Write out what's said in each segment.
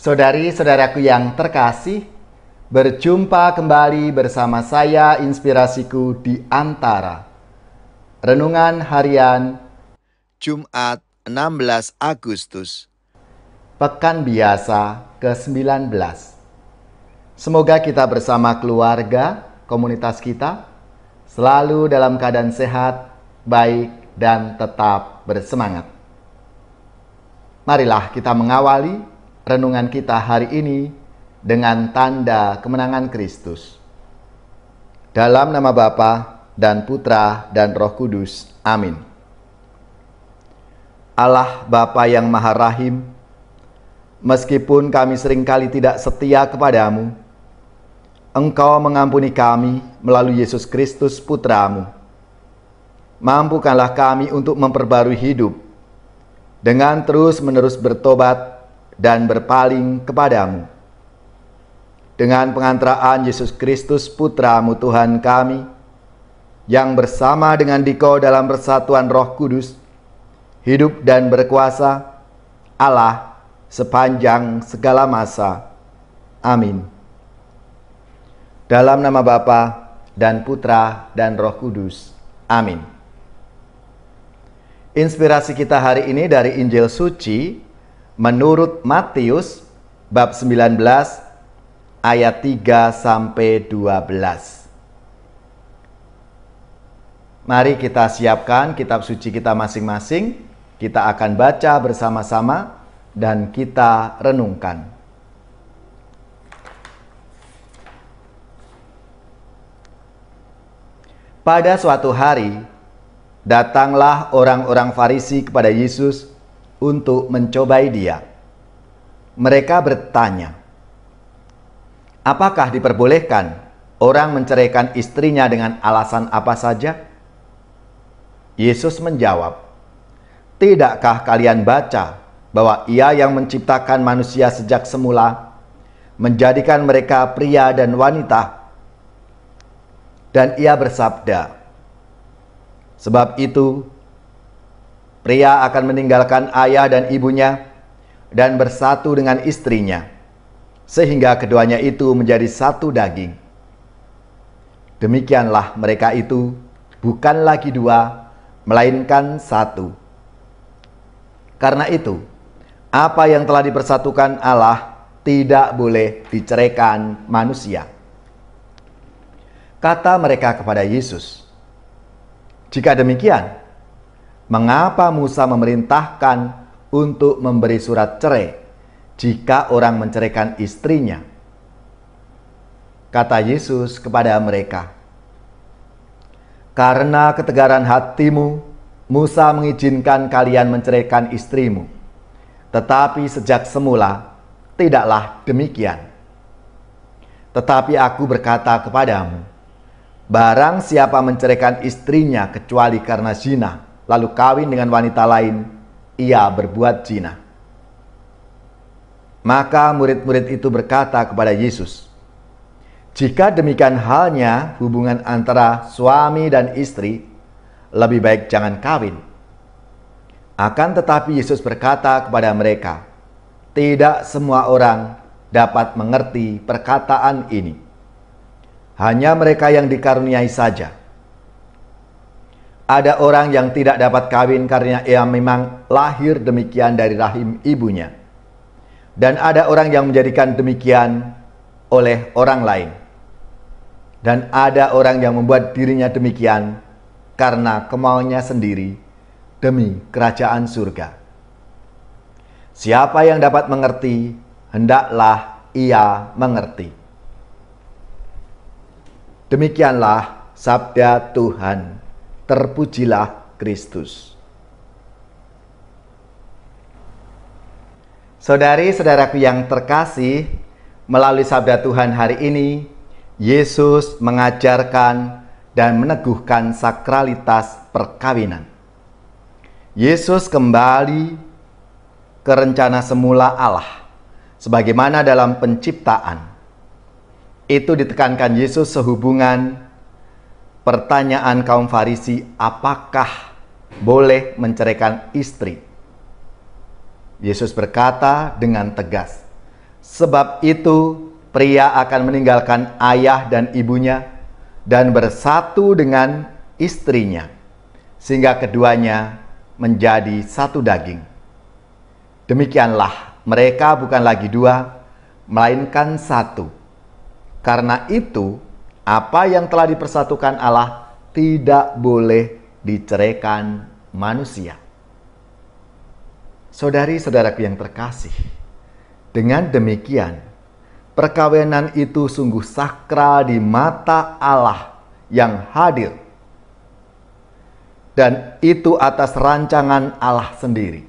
Saudari-saudaraku yang terkasih, berjumpa kembali bersama saya Inspirasiku di Antara. Renungan Harian Jumat 16 Agustus. Pekan Biasa ke-19. Semoga kita bersama keluarga, komunitas kita, selalu dalam keadaan sehat, baik, dan tetap bersemangat. Marilah kita mengawali renungan kita hari ini dengan tanda kemenangan Kristus. Dalam nama Bapa dan Putra dan Roh Kudus. Amin. Allah Bapa yang Maha Rahim, meskipun kami seringkali tidak setia kepadamu, Engkau mengampuni kami melalui Yesus Kristus Putramu. Mampukanlah kami untuk memperbarui hidup dengan terus-menerus bertobat dan berpaling kepadamu. Dengan pengantaraan Yesus Kristus Putra-Mu Tuhan kami, yang bersama dengan Dikau dalam persatuan Roh Kudus, hidup dan berkuasa, Allah sepanjang segala masa. Amin. Dalam nama Bapa dan Putra dan Roh Kudus. Amin. Inspirasi kita hari ini dari Injil Suci menurut Matius bab 19 ayat 3 sampai 12. Mari kita siapkan kitab suci kita masing-masing. Kita akan baca bersama-sama dan kita renungkan. Pada suatu hari, datanglah orang-orang Farisi kepada Yesus untuk mencobai Dia. Mereka bertanya, apakah diperbolehkan orang menceraikan istrinya dengan alasan apa saja? Yesus menjawab, tidakkah kalian baca bahwa Ia yang menciptakan manusia sejak semula, menjadikan mereka pria dan wanita? Dan Ia bersabda, sebab itu, pria akan meninggalkan ayah dan ibunya dan bersatu dengan istrinya, sehingga keduanya itu menjadi satu daging. Demikianlah mereka itu bukan lagi dua, melainkan satu. Karena itu, apa yang telah dipersatukan Allah tidak boleh diceraikan manusia. Kata mereka kepada Yesus, jika demikian, mengapa Musa memerintahkan untuk memberi surat cerai jika orang menceraikan istrinya? Kata Yesus kepada mereka, karena ketegaran hatimu, Musa mengizinkan kalian menceraikan istrimu. Tetapi sejak semula, tidaklah demikian. Tetapi aku berkata kepadamu, barang siapa menceraikan istrinya kecuali karena zina, lalu kawin dengan wanita lain, ia berbuat zina. Maka murid-murid itu berkata kepada Yesus, jika demikian halnya hubungan antara suami dan istri, lebih baik jangan kawin. Akan tetapi Yesus berkata kepada mereka, tidak semua orang dapat mengerti perkataan ini. Hanya mereka yang dikaruniai saja. Ada orang yang tidak dapat kawin karena ia memang lahir demikian dari rahim ibunya. Dan ada orang yang menjadikan demikian oleh orang lain. Dan ada orang yang membuat dirinya demikian karena kemauannya sendiri demi kerajaan surga. Siapa yang dapat mengerti, hendaklah ia mengerti. Demikianlah sabda Tuhan. Terpujilah Kristus. Saudari-saudaraku yang terkasih, melalui sabda Tuhan hari ini, Yesus mengajarkan dan meneguhkan sakralitas perkawinan. Yesus kembali ke rencana semula Allah, sebagaimana dalam penciptaan. Itu ditekankan Yesus sehubungan pertanyaan kaum Farisi, apakah boleh menceraikan istri? Yesus berkata dengan tegas, Sebab itu, pria akan meninggalkan ayah dan ibunya dan bersatu dengan istrinya, sehingga keduanya menjadi satu daging. Demikianlah, mereka bukan lagi dua, melainkan satu. Karena itu, apa yang telah dipersatukan Allah tidak boleh diceraikan manusia. Saudari-saudaraku yang terkasih, dengan demikian, perkawinan itu sungguh sakral di mata Allah yang hadir. Dan itu atas rancangan Allah sendiri.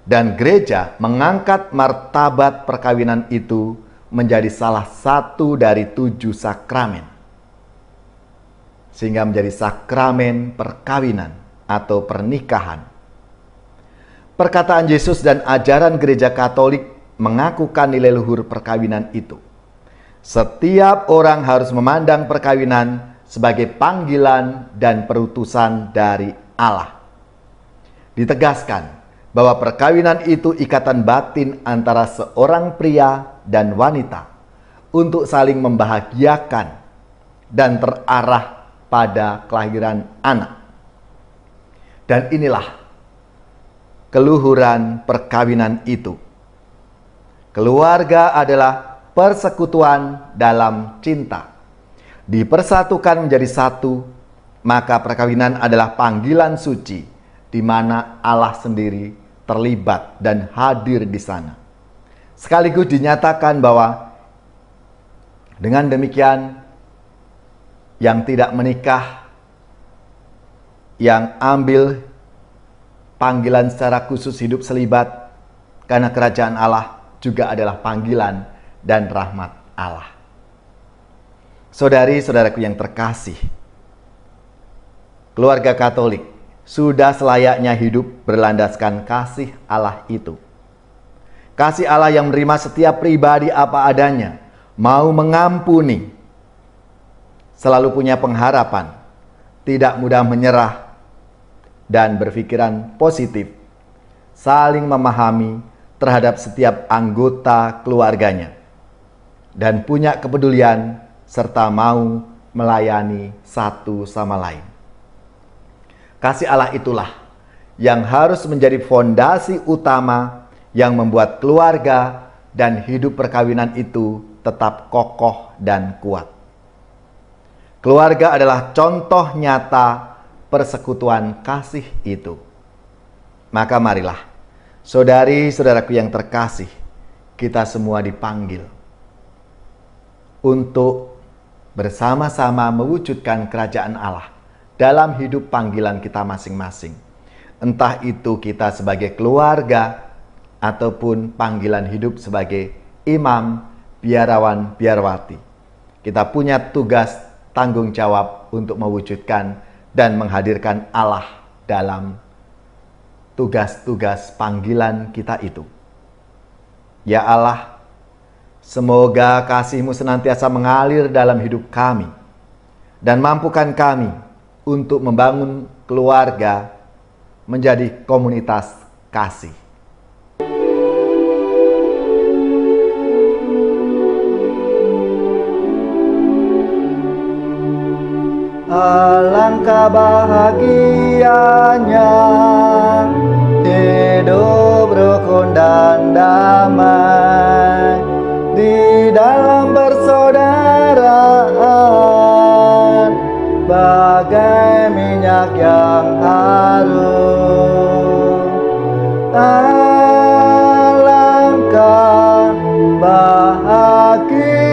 Dan gereja mengangkat martabat perkawinan itu menjadi salah satu dari 7 sakramen. Sehingga menjadi sakramen perkawinan atau pernikahan. Perkataan Yesus dan ajaran gereja Katolik mengakukan nilai luhur perkawinan itu. Setiap orang harus memandang perkawinan sebagai panggilan dan perutusan dari Allah. Ditegaskan bahwa perkawinan itu ikatan batin antara seorang pria dan wanita untuk saling membahagiakan dan terarah pada kelahiran anak. Dan inilah keluhuran perkawinan itu. Keluarga adalah persekutuan dalam cinta. Dipersatukan menjadi satu, maka perkawinan adalah panggilan suci di mana Allah sendiri terlibat dan hadir di sana. Sekaligus dinyatakan bahwa dengan demikian yang tidak menikah, yang ambil panggilan secara khusus hidup selibat karena kerajaan Allah juga adalah panggilan dan rahmat Allah. Saudari-saudaraku yang terkasih, keluarga Katolik sudah selayaknya hidup berlandaskan kasih Allah itu. Kasih Allah yang menerima setiap pribadi apa adanya, mau mengampuni, selalu punya pengharapan, tidak mudah menyerah, dan berpikiran positif, saling memahami terhadap setiap anggota keluarganya, dan punya kepedulian serta mau melayani satu sama lain. Kasih Allah itulah yang harus menjadi fondasi utama yang membuat keluarga dan hidup perkawinan itu tetap kokoh dan kuat. Keluarga adalah contoh nyata persekutuan kasih itu. Maka marilah, saudari-saudaraku yang terkasih, kita semua dipanggil untuk bersama-sama mewujudkan kerajaan Allah dalam hidup panggilan kita masing-masing. Entah itu kita sebagai keluarga ataupun panggilan hidup sebagai imam, biarawan, biarawati. Kita punya tugas tanggung jawab untuk mewujudkan dan menghadirkan Allah dalam tugas-tugas panggilan kita itu. Ya Allah, semoga kasih-Mu senantiasa mengalir dalam hidup kami dan mampukan kami untuk membangun keluarga menjadi komunitas kasih. Alangkah bahagianya hidup rukun dan damai di dalam persaudaraan, bagai minyak yang harum. Alangkah bahagianya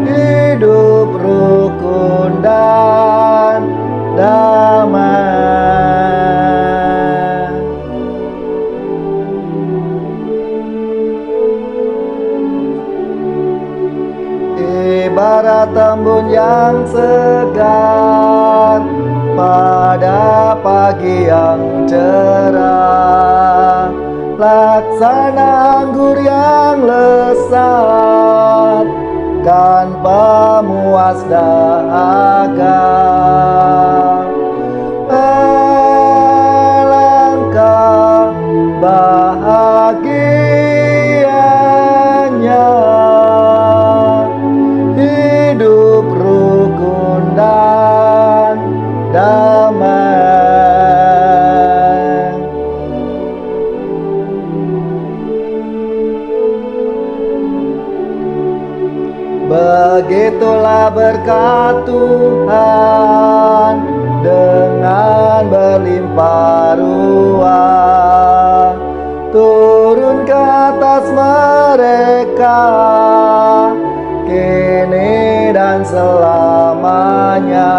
hidup rukun dan damai. Ibarat embun yang segar pada pagi yang cerah, laksana anggur yang lesat kan pemuas dahaga. Alangkah bahagianya hidup rukun dan damai. Begitulah berkat Tuhan dengan berlimpah ruah turun ke atas mereka kini dan selamanya.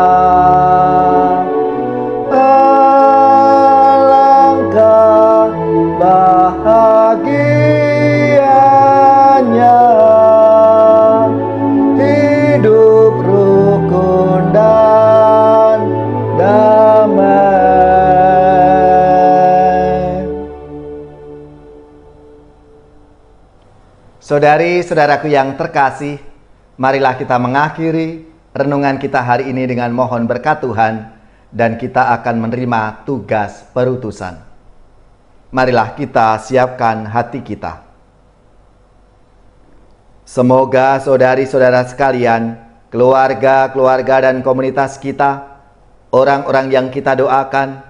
Alangkah bahagianya hidup rukun dan damai. Saudari-saudaraku yang terkasih, marilah kita mengakhiri renungan kita hari ini dengan mohon berkat Tuhan dan kita akan menerima tugas perutusan. Marilah kita siapkan hati kita. Semoga saudari-saudara sekalian, keluarga-keluarga dan komunitas kita, orang-orang yang kita doakan,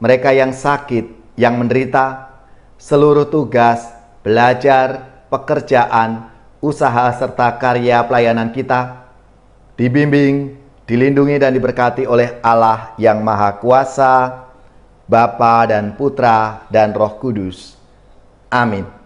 mereka yang sakit, yang menderita, seluruh tugas, belajar, pekerjaan, usaha serta karya pelayanan kita, dibimbing, dilindungi dan diberkati oleh Allah yang Maha Kuasa, Bapa dan Putra dan Roh Kudus. Amin.